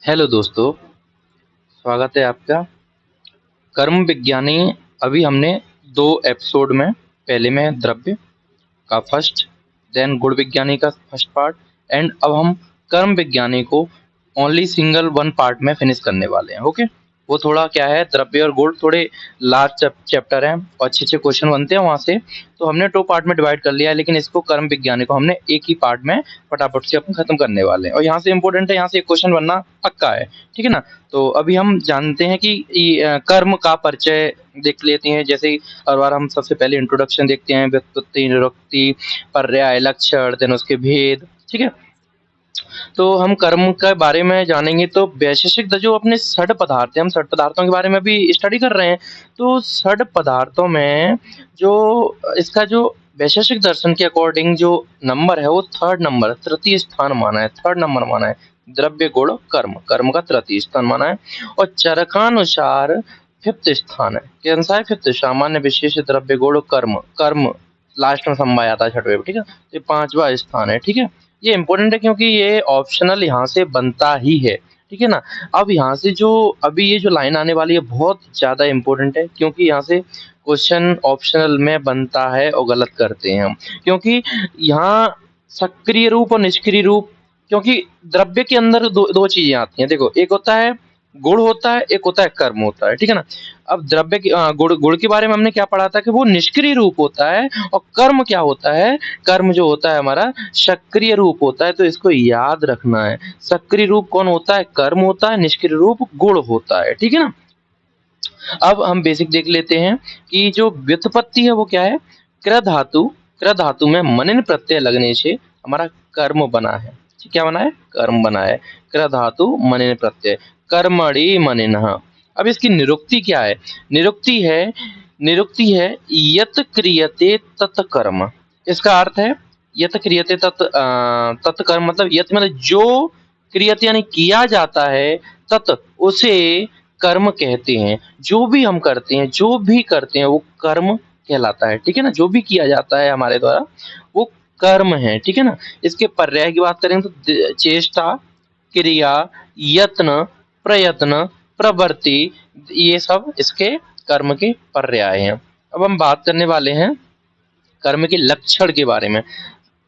Hello दोस्तों, स्वागत है आपका। कर्म विज्ञानी अभी हमने 2 एपिसोड में पहले में द्रव्य का फर्स्ट, देन गुण विज्ञानी का फर्स्ट पार्ट एंड अब हम कर्म विज्ञानी को ओनली सिंगल वन पार्ट में फिनिश करने वाले हैं। ओके, वो थोड़ा क्या है, द्रव्य और गुण थोड़े लार्ज चैप्टर हैं और अच्छे अच्छे क्वेश्चन बनते हैं वहां से, तो हमने 2 पार्ट में डिवाइड कर लिया है। लेकिन इसको कर्म विज्ञानी को हमने एक ही पार्ट में फटाफट से अपन खत्म करने वाले हैं और यहाँ से इंपॉर्टेंट है, यहाँ से एक क्वेश्चन बनना पक्का है। ठीक है ना। तो अभी हम जानते हैं कि कर्म का परिचय देख लेते हैं। जैसे हर बार हम सबसे पहले इंट्रोडक्शन देखते हैं, व्युत्पत्ति, निरुक्ति, पर्याय, लक्षण, देन उसके भेद। ठीक है। तो हम कर्म के बारे में जानेंगे। तो वैशेषिक जो अपने षड पदार्थ हैं, हम षड पदार्थों के बारे में भी स्टडी कर रहे हैं। तो षड पदार्थों में जो इसका जो वैशेषिक दर्शन के अकॉर्डिंग जो नंबर है वो थर्ड नंबर, तृतीय स्थान माना है, थर्ड नंबर माना है। द्रव्य गुण कर्म, कर्म का तृतीय स्थान माना है और चरकानुसार फिफ्थ स्थान है। कैसा सा है? फिफ्थ। सामान्य विशेष द्रव्य गुण कर्म, कर्म लास्ट में समवाय आता है छठवें में। ठीक है, ये 5वां स्थान है। ठीक है, ये इंपॉर्टेंट है क्योंकि ये ऑप्शनल यहाँ से बनता ही है। ठीक है ना। अब यहाँ से जो अभी ये जो लाइन आने वाली है बहुत ज्यादा इंपॉर्टेंट है, क्योंकि यहाँ से क्वेश्चन ऑप्शनल में बनता है और गलत करते हैं हम। क्योंकि यहाँ सक्रिय रूप और निष्क्रिय रूप, क्योंकि द्रव्य के अंदर दो चीजें आती हैं। देखो, एक होता है गुण होता है, एक होता है कर्म होता है। ठीक है ना। अब द्रव्य की गुण गुण के बारे में हमने क्या पढ़ा था कि वो निष्क्रिय रूप होता है और कर्म क्या होता है, कर्म जो होता है हमारा सक्रिय रूप होता है। तो इसको याद रखना है। सक्रिय रूप कौन होता है? कर्म होता है। निष्क्रिय रूप गुण होता है। ठीक है ना। अब हम बेसिक देख लेते हैं कि जो व्युत्पत्ति है वो क्या है। क्र धातु, क्र धातु में मनन प्रत्यय लगने से हमारा कर्म बना है। क्या बना है? कर्म बना है। क्र धातु मनन प्रत्यय, कर्मणि मननः। अब इसकी निरुक्ति क्या है? निरुक्ति है यत क्रियते तत् कर्म। इसका अर्थ है यत क्रियते तत् कर्म, मतलब यत मतलब जो क्रियते यानी किया जाता है, तत् उसे कर्म कहते हैं। जो भी हम करते हैं, जो भी करते हैं वो कर्म कहलाता है। ठीक है ना। जो भी किया जाता है हमारे द्वारा वो कर्म है। ठीक है ना। इसके पर्याय की बात करें तो चेष्टा, क्रिया, यत्न, प्रयत्न, प्रवृत्ति, ये सब इसके कर्म के पर्याय हैं। अब हम बात करने वाले हैं कर्म के लक्षण के बारे में।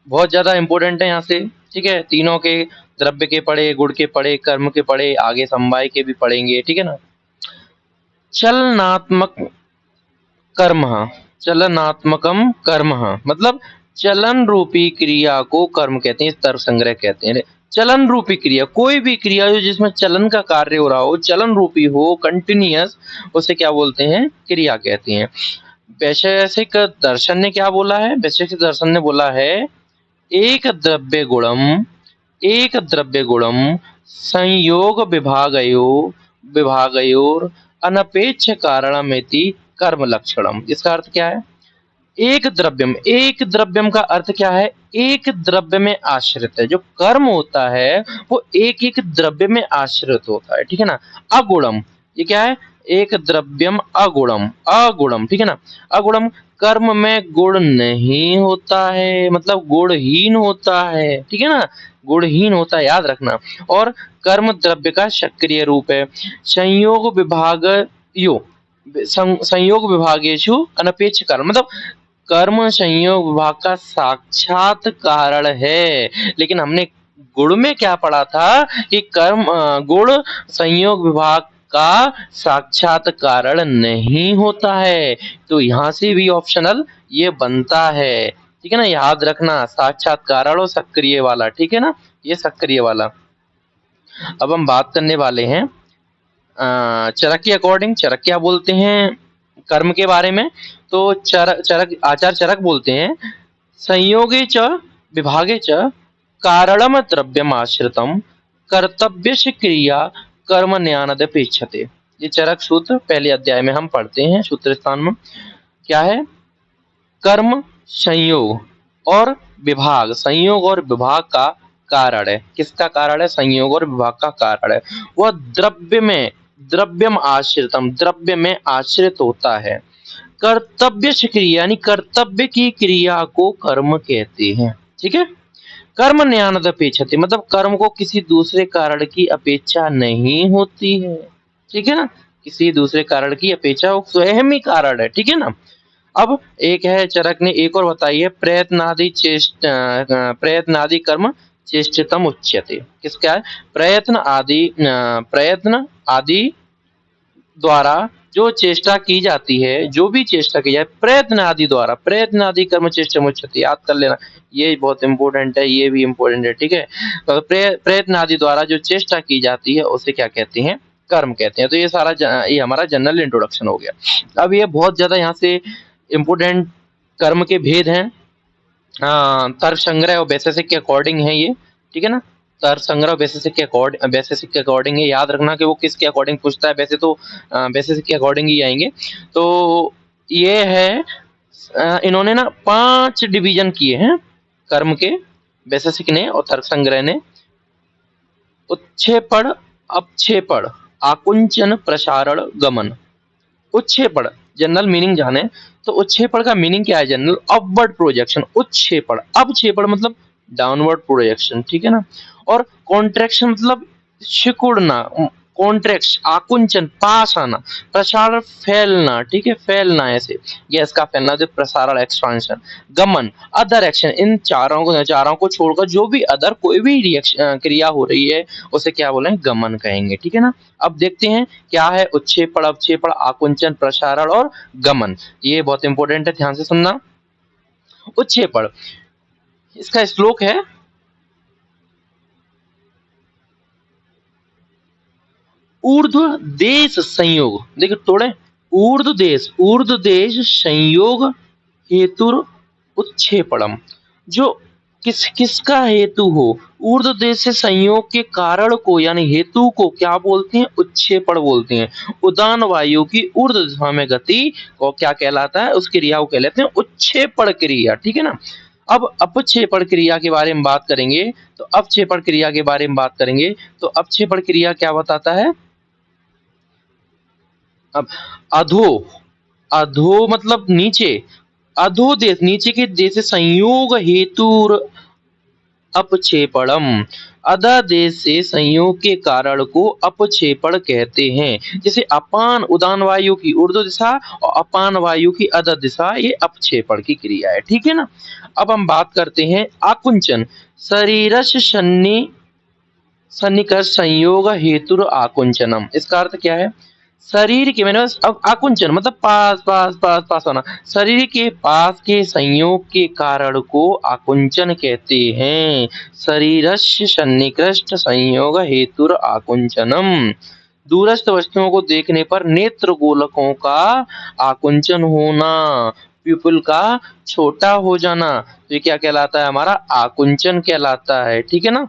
बहुत ज्यादा इंपॉर्टेंट है यहाँ से। ठीक है, तीनों के, द्रव्य के पढ़े, गुण के पढ़े, कर्म के पढ़े, आगे समवाय के भी पढ़ेंगे। ठीक है ना। चलनात्मक कर्म, चलनात्मकम कर्म, मतलब चलन रूपी क्रिया को कर्म कहते हैं। इस तर्क संग्रह कहते हैं। चलन रूपी क्रिया, कोई भी क्रिया जो जिसमें चलन का कार्य हो रहा हो, चलन रूपी हो, कंटिन्यूअस, उसे क्या बोलते हैं? क्रिया कहते हैं। वैशेषिक दर्शन ने क्या बोला है? वैशेषिक दर्शन ने बोला है एक द्रव्य गुणम, एक द्रव्य गुणम संयोग विभागयोर अनपेक्ष कारणमेति कर्म लक्षणम। इसका अर्थ क्या है? एक द्रव्यम, एक द्रव्यम का अर्थ क्या है? एक द्रव्य में आश्रित है। जो कर्म होता है वो एक एक द्रव्य में आश्रित होता है। ठीक है ना। अगुणम, ये क्या है? एक द्रव्यम अगुणम, अगुणम। ठीक है ना। अगुणम, कर्म में गुण नहीं होता है, मतलब गुणहीन होता है। ठीक है ना। गुणहीन होता है, याद रखना। और कर्म द्रव्य का सक्रिय रूप है। संयोग विभाग यो, संयोग विभागेशु अनपेक्ष कारण, मतलब कर्म संयोग विभाग का साक्षात कारण है। लेकिन हमने गुण में क्या पढ़ा था कि कर्म गुण संयोग विभाग का साक्षात कारण नहीं होता है। तो यहाँ से भी ऑप्शनल ये बनता है। ठीक है ना। याद रखना, साक्षात कारण और सक्रिय वाला। ठीक है ना, ये सक्रिय वाला। अब हम बात करने वाले हैं चरक के अकॉर्डिंग। चरक क्या बोलते हैं कर्म के बारे में? तो चरक आचार्य चरक बोलते हैं संयोगे च विभागे च कारणम द्रव्यम आश्रितम कर्तव्य क्रिया कर्म न्यानदपेक्षते। ये चरक सूत्र पहले अध्याय में हम पढ़ते हैं सूत्र स्थान में। क्या है? कर्म संयोग और विभाग, संयोग और विभाग का कारण है। किसका कारण है? संयोग और विभाग का कारण है। वह द्रव्य में, द्रव्यम आश्रितम, द्रव्य में आश्रित होता है। कर्तव्य क्रिया यानी कर्तव्य की क्रिया को कर्म कहते हैं। ठीक है। कर्मण्यनद अपेक्षते, मतलब कर्म को किसी दूसरे कारण की अपेक्षा नहीं होती है, ठीक है ना। किसी दूसरे कारण की अपेक्षा, वो स्वयं ही कारण है, ठीक है ना। अब एक है चरक ने एक और बताई है, प्रयत्नादि कर्म चेष्टितम उच्यते। किसका है? प्रयत्न आदि द्वारा जो चेष्टा की जाती है, जो भी चेष्टा की जाए प्रयत्न आदि द्वारा, प्रयत्न आदि कर्म चेष्टा मुच्यते, याद कर लेना, ये बहुत इंपॉर्टेंट है, ये भी इंपॉर्टेंट है, ठीक है। तो प्रयत्न आदि द्वारा जो चेष्टा की जाती है उसे क्या कहते हैं? कर्म कहते हैं। तो ये सारा ये हमारा जनरल इंट्रोडक्शन हो गया। अब ये बहुत ज्यादा यहाँ से इम्पोर्टेंट कर्म के भेद हैं, तर्क संग्रह और वैशेषिक के अकॉर्डिंग है ये, ठीक है ना। तर्क संग्रह वैशेषिक के अकॉर्डिंग है, याद रखना कि वो किसके अकॉर्डिंग पूछता है, वैसे तो वैशेषिक के अकॉर्डिंग ही आएंगे। तो ये है, इन्होंने ना 5 डिवीजन किए हैं कर्म के, वैशेषिक ने और तर्क संग्रह ने। उच्छेपण, अपक्षेपण, आकुंचन, प्रसारण, गमन। उच्छेपण जनरल मीनिंग जाने तो उच्छेपण का मीनिंग क्या है? जनरल अपवर्ड प्रोजेक्शन उच्छेपण। अपक्षेपण मतलब डाउनवर्ड प्रोजेक्शन, ठीक है ना। और कॉन्ट्रैक्शन मतलब सिकुड़ना, कॉन्ट्रैक्शन, आकुंचन पास आना, प्रसारण फैलना, ठीक है, फैलना, ऐसे गैस का फैलना, जो प्रसारण एक्सपांशन। गमन अदर एक्शन, इन चारों को छोड़कर जो भी अदर कोई भी रिएक्शन क्रिया हो रही है उसे क्या बोलेंगे? गमन कहेंगे, ठीक है ना। अब देखते हैं क्या है उच्छेपण, अवक्षेपण, आकुंचन, प्रसारण और गमन। ये बहुत इंपॉर्टेंट है, ध्यान से सुनना। उच्छेपण, इसका श्लोक है, ऊर्ध्व देश संयोग, देखिए तोड़े, ऊर्ध्व देश संयोग हेतुर उच्छेपणम, जो किसका हेतु हो? ऊर्ध्व देश से संयोग के कारण को यानी हेतु को क्या बोलते हैं? उच्छेपण बोलते हैं। उदान वायु की ऊर्ध्व दिशा में गति को क्या कहलाता है? उस क्रिया को कहलाते हैं उच्छेपण क्रिया, ठीक है ना। अब अपक्षेपण क्रिया के बारे में बात करेंगे, तो अपक्षेपण क्रिया के बारे में बात करेंगे तो अपक्षेपण क्रिया क्या बताता है? अब अधो, अधो मतलब नीचे, अधो देश, नीचे के देश से संयोग हेतु अपक्षेपणम, अधा देश से संयोग के कारण को अपक्षेपण कहते हैं। जैसे अपान उदान वायु की ऊर्ध्व दिशा और अपान वायु की अध दिशा, ये अपक्षेपण की क्रिया है, ठीक है ना। अब हम बात करते हैं आकुंचन, शरीरस्य सन्निकर्ष संयोग हेतु आकुंचनम। इसका अर्थ क्या है? शरीर के मैंने अब आकुंचन मतलब पास पास पास पास होना, शरीर के पास के संयोग के कारण को आकुंचन कहते हैं। शरीरस्य सन्निकृष्ट संयोग हेतुर आकुंचनम, दूरस्थ वस्तुओं को देखने पर नेत्र गोलकों का आकुंचन होना, प्यूपिल का छोटा हो जाना, तो ये क्या कहलाता है? हमारा आकुंचन कहलाता है, ठीक है ना।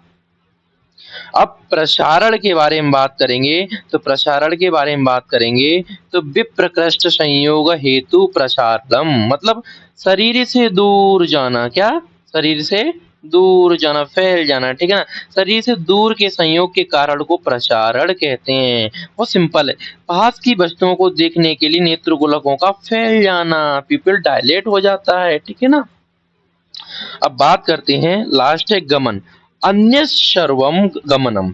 अब प्रसारण के बारे में बात करेंगे, तो प्रसारण के बारे में बात करेंगे तो विप्रकृष्ट संयोग हेतु प्रसारणम, मतलब शरीर से दूर जाना, क्या? शरीर से दूर जाना, फैल जाना, ठीक है ना। शरीर से दूर के संयोग के कारण को प्रसारण कहते हैं। बहुत सिंपल है, पास की वस्तुओं को देखने के लिए नेत्र गोलकों का फैल जाना, पिपल डायलेट हो जाता है, ठीक है ना। अब बात करते हैं, लास्ट है गमन, अन्य सर्वम गमनम।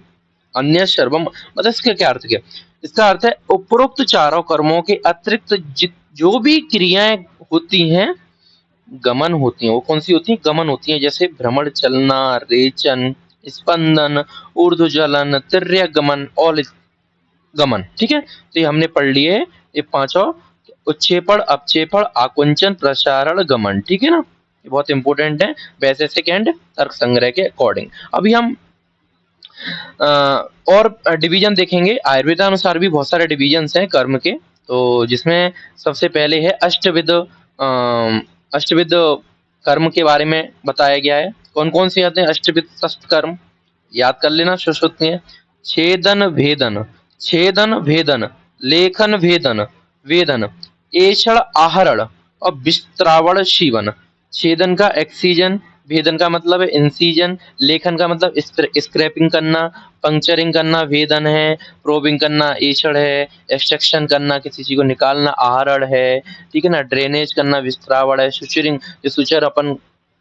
अन्य सर्वम मतलब इसका क्या अर्थ? क्या इसका अर्थ है? उपरोक्त चारों कर्मों के अतिरिक्त जो भी क्रियाएं होती हैं गमन होती हैं, वो कौन सी होती हैं? गमन होती हैं। जैसे भ्रमण, चलना, रेचन, स्पंदन, ऊर्ध्वजलन, तिर्यक गमन और गमन, ठीक है। तो ये हमने पढ़ लिए ये पांचों, उच्छेपण, अपक्षेपण, आकुंचन, प्रसारण, गमन, ठीक है ना। ये बहुत इंपॉर्टेंट है वैशेषिक एंड तर्क संग्रह के अकॉर्डिंग। अभी हम और डिवीजन देखेंगे। आयुर्वेदानुसार भी बहुत सारे डिवीजन्स हैं कर्म के, तो जिसमें सबसे पहले है अष्टविध, अष्टविध कर्म के बारे में बताया गया है। कौन कौन से आते हैं अष्टविध कर्म? याद कर लेना, सुश्रुति है। छेदन भेदन, छेदन भेदन, लेखन भेदन, वेदन, एषण आहरण और विस्त्रावण शीवन। छेदन का एक्सीजन, भेदन का मतलब है इंसीजन, लेखन का मतलब स्क्रैपिंग करना, पंक्चरिंग करना वेदन है, प्रोबिंग करना एषण है, एक्सट्रैक्शन करना किसी चीज को निकालना आहरण है, ठीक है ना। ड्रेनेज करना विस्त्रावण है, सुचरिंग जो सुचर अपन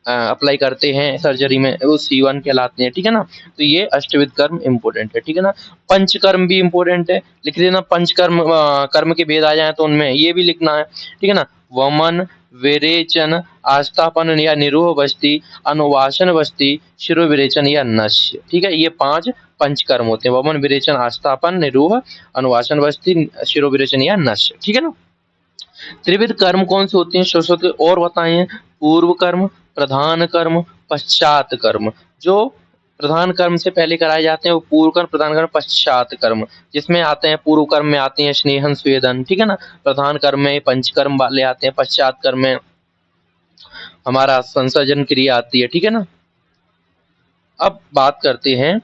अप्लाई करते हैं सर्जरी में, वो C1 कहलाते हैं, ठीक है ना। तो ये अष्टविध कर्म इंपॉर्टेंट है, ठीक है ना। पंचकर्म भी इंपॉर्टेंट है, लिख लेना। पंचकर्म कर्म के भेद आ जाए तो उनमें ये भी लिखना है, ठीक है ना। वमन, विरेचन, आस्थापन या निरोह बस्ती, अनुवासन बस्ती, शिरो विरेचन या नश्य, ठीक है। ये 5 पंचकर्म होते हैं। वमन, विरेचन, आस्थापन, निरोह, अनुवासन बस्ती, शिरो विरेचन या नश्य, ठीक है ना। त्रिविध कर्म कौन से होते हैं सरस्वती और बताएं? पूर्व कर्म, प्रधान कर्म, पश्चात कर्म। जो प्रधान कर्म से पहले कराए जाते हैं वो पूर्व कर्म, प्रधान कर्म, पश्चात कर्म। जिसमें आते हैं पूर्व कर्म में आते हैं स्नेहन स्वेदन, ठीक है ना। प्रधान कर्म में पंचकर्म वाले आते हैं, पश्चात कर्म में हमारा संसर्जन क्रिया आती है, ठीक है ना। अब बात करते हैं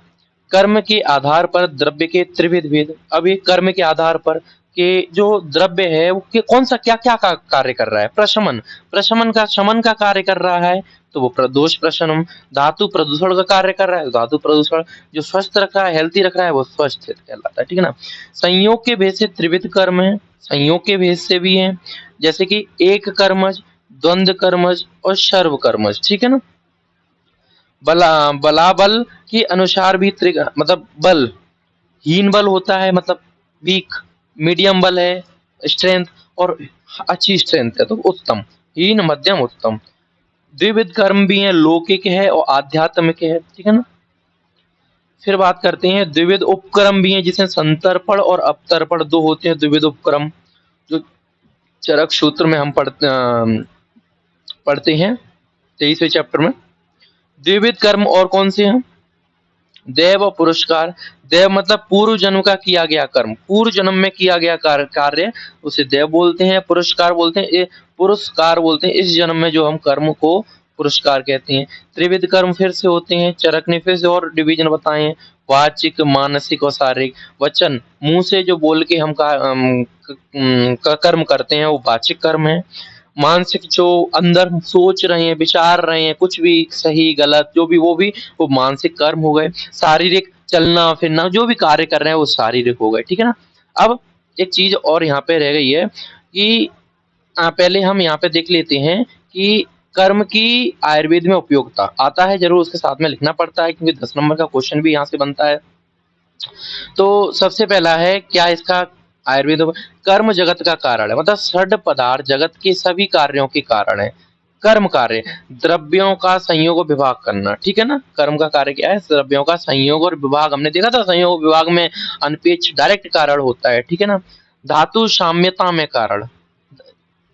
कर्म के आधार पर द्रव्य के त्रिविध भेद। अब ये कर्म के आधार पर कि जो द्रव्य है वो कौन सा क्या क्या कार्य कर रहा है? प्रशमन, प्रशमन का शमन का कार्य कर रहा है तो वो दोष प्रशमन। धातु प्रदूषण का कार्य कर रहा है तो धातु प्रदूषण। जो स्वस्थ रख रहा है, हेल्थी रख रहा है, वो स्वस्थ कहलाता है, ठीक है ना। संयोग के भेद से त्रिविध कर्म है, संयोग के भेद से भी है, जैसे कि एक कर्मज, द्वंद्व कर्मज और सर्व कर्मज, ठीक है ना। बलाबल के अनुसार भी मतलब बल, हीन बल होता है मतलब वीक, मीडियम बल है स्ट्रेंथ, और अच्छी स्ट्रेंथ है तो उत्तम। हीन, मध्यम, उत्तम। द्विविध कर्म भी है, लौकिक है और आध्यात्मिक है, ठीक है ना। फिर बात करते हैं द्विविध उपक्रम भी है, जिसमें संतर्पण और अपतर्पण दो होते हैं द्विविध उपक्रम, जो चरक सूत्र में हम पढ़ते हैं 23वें चैप्टर में। द्विविध कर्म और कौन से हैं? देव और पुरस्कार। देव मतलब पूर्व जन्म का किया गया कर्म, पूर्व जन्म में किया गया कार्य उसे देव बोलते हैं। पुरस्कार बोलते हैं, पुरस्कार बोलते हैं इस जन्म में जो हम कर्म को पुरस्कार कहते हैं। त्रिविध कर्म फिर से होते हैं, चरक ने फिर से और डिवीजन बताए, वाचिक, मानसिक और शारीरिक। वचन, मुंह से जो बोल के हम कर्म करते हैं वो वाचिक कर्म है। मानसिक, जो अंदर सोच रहे हैं, विचार रहे हैं, कुछ भी सही गलत जो भी, वो मानसिक कर्म हो गए। शारीरिक, चलना फिरना जो भी कार्य कर रहे हैं वो शारीरिक हो गए, ठीक है ना। अब एक चीज और यहाँ पे रह गई है कि पहले हम यहाँ पे देख लेते हैं कि कर्म की आयुर्वेद में उपयोगिता। आता है जरूर, उसके साथ में लिखना पड़ता है क्योंकि 10 नंबर का क्वेश्चन भी यहाँ से बनता है। तो सबसे पहला है क्या इसका आयुर्वेद कर्म जगत का कारण है, मतलब षड पदार्थ जगत के सभी कार्यों के कारण है। कर्म कार्य, द्रव्यों का संयोग और विभाग करना, ठीक है ना। कर्म का कार्य क्या है? द्रव्यों का संयोग और विभाग। हमने देखा था संयोग विभाग में अनपेक्ष डायरेक्ट कारण होता है, ठीक है ना। धातु साम्यता में कारण,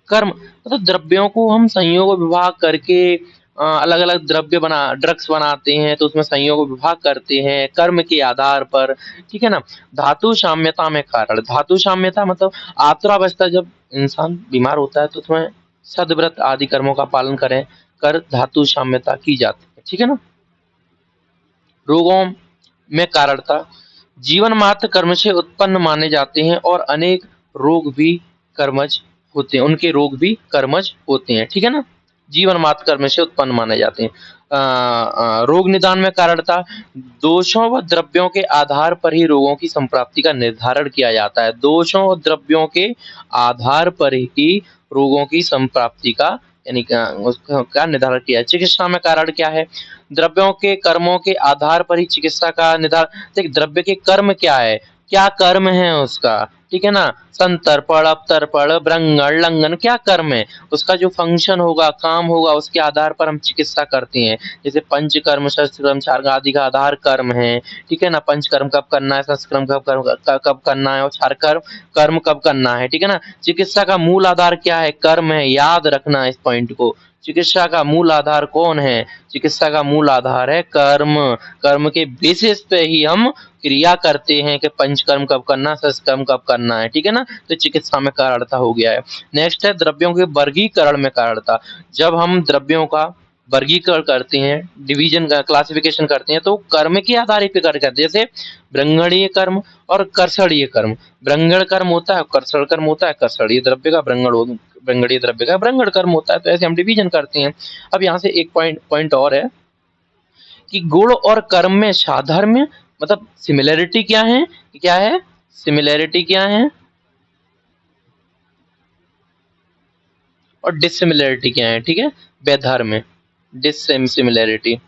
कर्म मतलब द्रव्यों को हम संयोग विभाग करके अलग अलग द्रव्य ड्रग्स बनाते हैं तो उसमें संयोग विभाग करते हैं कर्म के आधार पर, ठीक है ना। धातु साम्यता में कारण, धातु साम्यता मतलब आतुरावस्था, जब इंसान बीमार होता है तो उसमें सदव्रत आदि कर्मों का पालन करें कर धातु साम्यता की जाती है, ठीक है ना। रोगों में कारणता, जीवन मात्र कर्म से उत्पन्न माने जाते हैं और अनेक रोग भी कर्मज होते हैं, उनके रोग भी कर्मज होते हैं, ठीक है ना। जीवन मात्र कर्म से उत्पन्न माने जाते हैं। रोग निदान में कारणता, दोषों व द्रव्यों के आधार पर ही रोगों की संप्राप्ति का निर्धारण किया जाता है। दोषों और द्रव्यों के आधार पर ही रोगों की संप्राप्ति का यानी उसका निर्धारण किया है। चिकित्सा में कारण क्या है? द्रव्यों के कर्मों के आधार पर ही चिकित्सा का निर्धारण। देख, द्रव्य के कर्म क्या है, क्या कर्म है उसका, ठीक है ना। संतर्पण, अपतर्पण, ब्रंगण, लंघन, क्या कर्म है उसका, जो फंक्शन होगा, काम होगा, उसके आधार पर हम चिकित्सा करते हैं। जैसे पंचकर्म, शस्त्रकर्म, चार आदि का आधार कर्म है, ठीक है ना। पंचकर्म कब करना है, शस्त्रकर्म कब करना है और चार कर्म कब करना है, ठीक है ना। चिकित्सा का मूल आधार क्या है? कर्म है, याद रखना इस पॉइंट को। चिकित्सा का मूल आधार कौन है? चिकित्सा का मूल आधार है कर्म। कर्म के बेसिस पे ही हम क्रिया करते हैं कि पंचकर्म कब करना, शस्त्रकर्म कब करना है, ठीक है ना। तो चिकित्सा में कारणता हो गया है। नेक्स्ट है द्रव्यों के वर्गीकरण में कारणता। जब हम द्रव्यों का वर्गीकरण करते हैं, डिवीजन का क्लासिफिकेशन करते हैं तो कर्म के आधार पर करते हैं। जैसे ब्रंगणीय कर्म और कर्षणीय कर्म। ब्रंगण कर्म होता है, कर्षण कर्म होता है। कर्षणीय द्रव्य का ब्रंगणीय द्रव्य का ब्रंगण कर्म होता है। तो ऐसे हम डिवीजन करते हैं। अब यहाँ से एक पॉइंट और है कि गुण और कर्म में साधर्म्य मतलब सिमिलरिटी क्या है, सिमिलरिटी क्या है और डिसिमिलरिटी क्या है, ठीक है। वैधर्म्य, सिमिलैरिटी।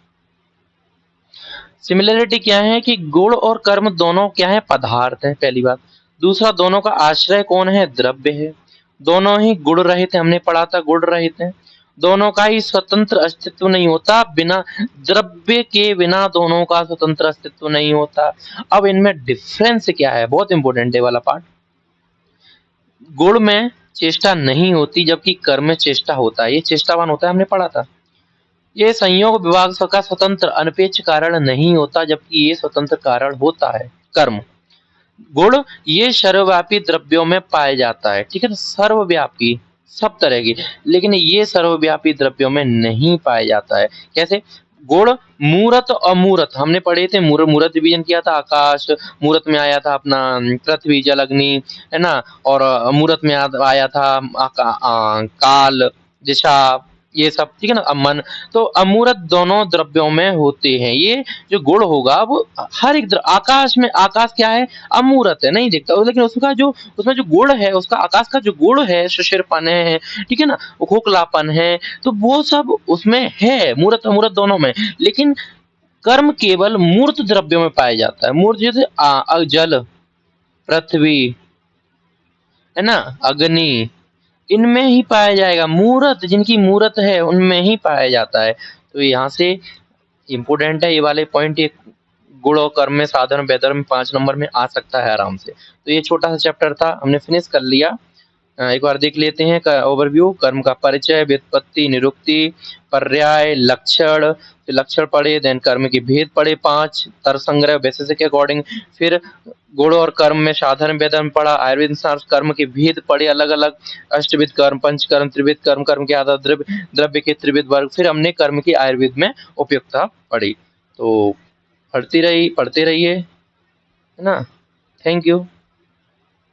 सिमिलैरिटी क्या है कि गुण और कर्म दोनों क्या है, पदार्थ है पहली बात। दूसरा, दोनों का आश्रय कौन है, द्रव्य है। दोनों ही गुण रहित है, हमने पढ़ा था गुण रहित है। दोनों का ही स्वतंत्र अस्तित्व नहीं होता, बिना द्रव्य के बिना दोनों का स्वतंत्र अस्तित्व नहीं होता। अब इनमें डिफरेंस क्या है, बहुत इंपॉर्टेंट है वाला पार्ट। गुण में चेष्टा नहीं होती जबकि कर्म में चेष्टा होता है, ये चेष्टावान होता है, हमने पढ़ा था। ये संयोग विभाग का स्वतंत्र अनपेक्ष कारण नहीं होता जबकि ये स्वतंत्र कारण होता है कर्म। गुण ये सर्वव्यापी द्रव्यों में पाया जाता है, ठीक है ना, सर्वव्यापी सब तरह की, लेकिन ये सर्वव्यापी द्रव्यों में नहीं पाया जाता है। कैसे, गुण मूर्त और मूर्त हमने पढ़े थे, मूर्त डिवीजन किया था, आकाश मूर्त में आया था अपना पृथ्वी जल अग्नि, है ना, और मूर्त में आया था काल दिशा, ये सब, ठीक है ना, मन। तो अमूर्त दोनों द्रव्यों में होते हैं। ये जो गुण होगा वो हर एक आकाश में, आकाश क्या है, अमूर्त है, नहीं दिखता, लेकिन उसका जो उसमें जो गुण है, उसका आकाश का जो गुण है, शिशिरपन है, ठीक है ना, खोखलापन है, तो वो सब उसमें है, मूर्त अमूर्त दोनों में। लेकिन कर्म केवल मूर्त द्रव्यों में पाया जाता है। मूर्त जैसे जल, पृथ्वी, है ना, अग्नि, इनमें ही पाया जाएगा। मूर्त, जिनकी मूर्त है उनमें ही पाया जाता है। तो यहाँ से इम्पोर्टेंट है ये वाले पॉइंट, ये गुण और कर्म में, साधन व्यधर्म 5 नंबर में आ सकता है आराम से। तो ये छोटा सा चैप्टर था, हमने फिनिश कर लिया। एक बार देख लेते हैं ओवरव्यू। कर्म का परिचय, व्युत्पत्ति, निरुक्ति, पर्याय, लक्षण, फिर लक्षण पढ़े, देन कर्म के भेद पढ़े 5, तर्क संग्रह वैसे के अकॉर्डिंग, फिर गुण और कर्म में साधन व्यधर्म पढ़ा, आयुर्वेद अनुसार कर्म के भेद पढ़े अलग अलग, अष्टविध कर्म, पंचकर्म, त्रिविध कर्म, कर्म के आधार द्रव्य के त्रिविध वर्ग, फिर हमने कर्म की आयुर्वेद में उपयुक्तता पढ़ी। तो पढ़ते रहिए, है ना। Thank you.